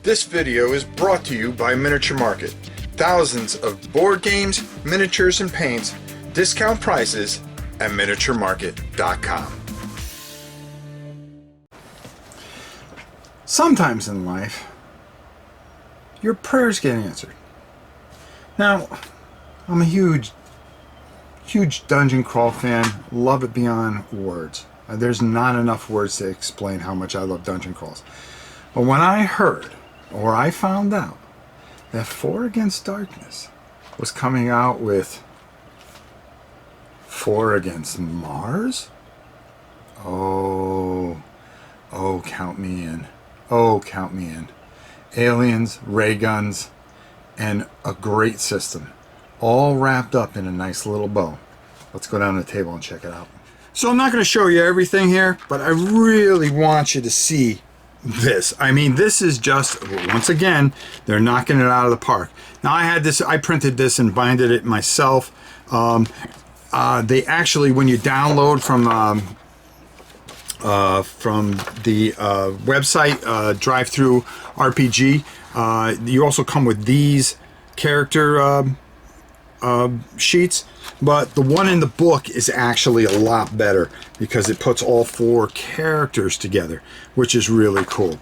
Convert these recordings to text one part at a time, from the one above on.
This video is brought to you by Miniature Market. Thousands of board games, miniatures, and paints, discount prices at miniaturemarket.com. Sometimes in life, your prayers get answered. Now, I'm a huge dungeon crawl fan, love it beyond words. There's not enough words to explain how much I love dungeon crawls. But when I heard, or I found out, that 4 Against Darkness was coming out with 4 Against Mars? Oh, count me in. Oh, count me in. Aliens, ray guns, and a great system. All wrapped up in a nice little bow. Let's go down to the table and check it out. So I'm not going to show you everything here, but I really want you to see this. I mean, this is just, once again, they're knocking it out of the park. Now I had this, I printed this and binded it myself. They actually, when you download from the website, Drive-Thru RPG, you also come with these character sheets, but the one in the book is actually a lot better because it puts all 4 characters together, which is really cool.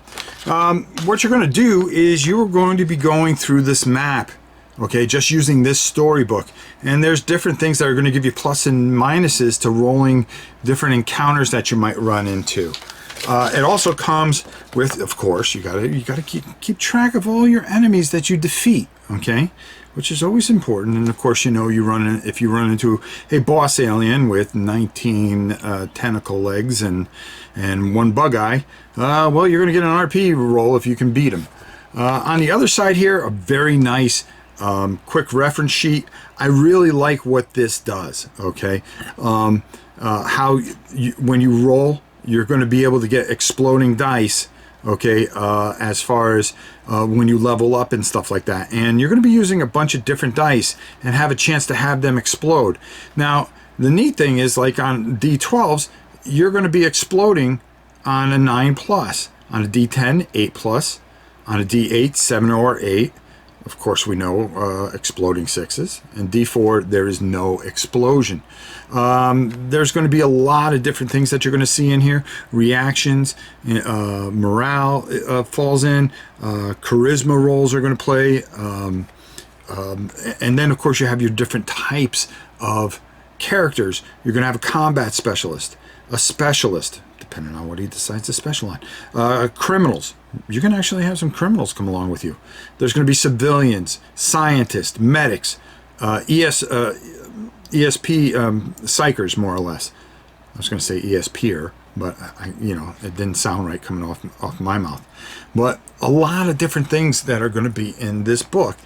What you're going to do is you're going to be going through this map, okay, just using this storybook, and there's different things that are going to give you plus and minuses to rolling different encounters that you might run into. It also comes with, of course, you gotta keep track of all your enemies that you defeat, okay, which is always important. And of course, you know, if you run into a boss alien with 19 tentacle legs and 1 bug eye, well, you're gonna get an RP roll if you can beat them. On the other side here, a very nice quick reference sheet. I really like what this does, okay. When you roll, you're going to be able to get exploding dice, okay, as far as when you level up and stuff like that. And you're going to be using a bunch of different dice and have a chance to have them explode. Now, the neat thing is, like on D12s, you're going to be exploding on a 9+, on a D10, 8+, on a D8, 7 or 8. Of course, we know exploding 6s. And D4, there is no explosion. There's going to be a lot of different things that you're going to see in here. Reactions, morale falls in, charisma rolls are going to play. And then, of course, you have your different types of characters. You're going to have a combat specialist, a specialist, depending on what he decides to special on. Criminals. You can actually have some criminals come along with you. There's going to be civilians, scientists, medics, ESP psychers, more or less. I was going to say ESPer, but it didn't sound right coming off my mouth. But a lot of different things that are going to be in this book.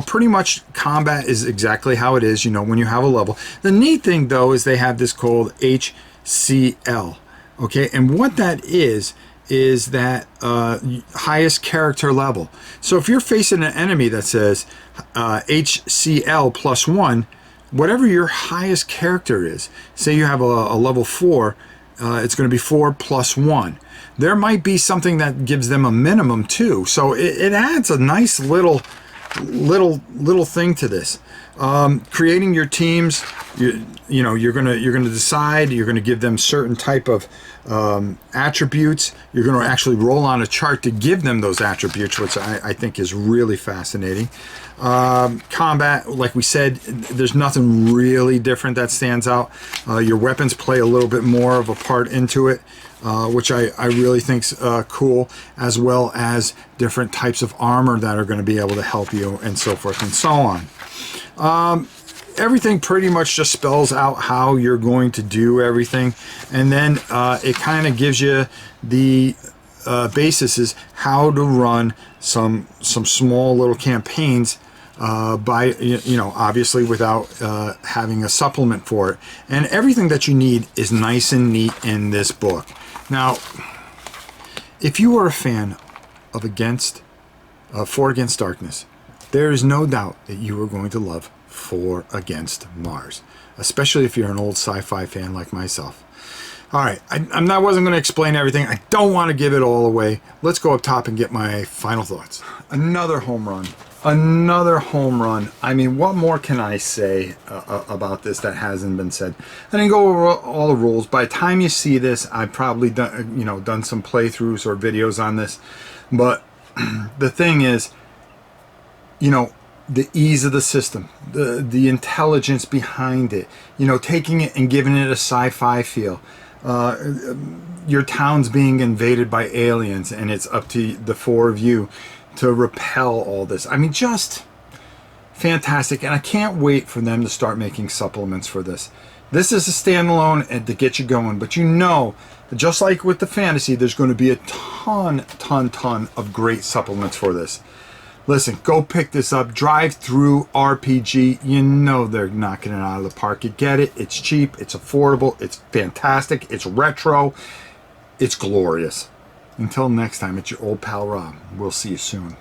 Pretty much combat is exactly how it is, when you have a level. The neat thing, though, is they have this called HCL. Okay, and what that is that highest character level. So if you're facing an enemy that says HCL +1, whatever your highest character is, say you have a level 4, it's going to be 4 + 1. There might be something that gives them a minimum too. So it adds a nice little thing to this. Creating your teams, you're gonna decide. You're gonna give them certain type of attributes. You're gonna actually roll on a chart to give them those attributes, which I think is really fascinating. Combat, like we said, there's nothing really different that stands out. Your weapons play a little bit more of a part into it, which I really think's cool, as well as different types of armor that are going to be able to help you, and so forth and so on. Everything pretty much just spells out how you're going to do everything, and then it kind of gives you the basis is how to run some small little campaigns by obviously without having a supplement for it. And everything that you need is nice and neat in this book. Now, if you are a fan of 4 Against Darkness, there is no doubt that you are going to love 4 Against Mars, especially if you're an old sci-fi fan like myself. All right, I wasn't going to explain everything. I don't want to give it all away. Let's go up top and get my final thoughts. Another home run. Another home run. I mean, what more can I say about this that hasn't been said? I didn't go over all the rules. By the time you see this, I've probably done some playthroughs or videos on this. But the thing is, the ease of the system, the intelligence behind it, taking it and giving it a sci-fi feel. Your town's being invaded by aliens, and it's up to the four of you to repel all this. I mean, just fantastic. And I can't wait for them to start making supplements for this. This is a standalone and to get you going. But just like with the fantasy, there's going to be a ton of great supplements for this. Listen, go pick this up. Drive through RPG. They're knocking it out of the park. You get it. It's cheap. It's affordable. It's fantastic. It's retro. It's glorious. Until next time, it's your old pal Rob. We'll see you soon.